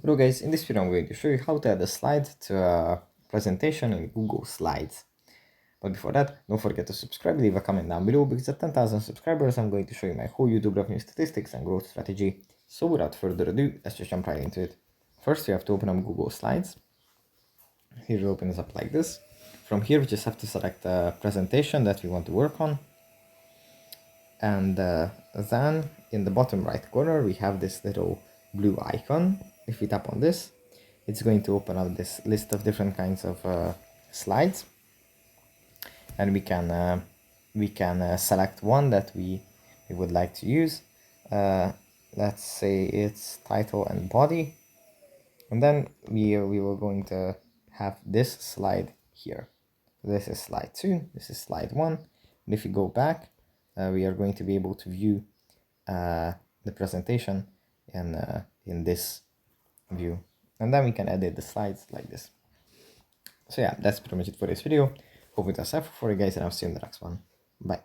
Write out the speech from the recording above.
Hello guys, in this video I'm going to show you how to add a slide to a presentation in Google Slides. But before that, don't forget to subscribe, leave a comment down below, because at 10,000 subscribers I'm going to show you my whole YouTube revenue statistics and growth strategy. So without further ado, let's just jump right into it. First you have to open up Google Slides. Here it opens up like this. From here we just have to select a presentation that we want to work on. And then in the bottom right corner we have this little blue icon. If we tap on this, it's going to open up this list of different kinds of slides, and we can select one that we would like to use. Let's say it's title and body, and then we were going to have this slide here. This is slide 2, this is slide 1, and if you go back, we are going to be able to view the presentation in this view, and then we can edit the slides like this. So yeah, that's pretty much it for this video. Hope it was helpful for you guys, and I'll see you in the next one. Bye.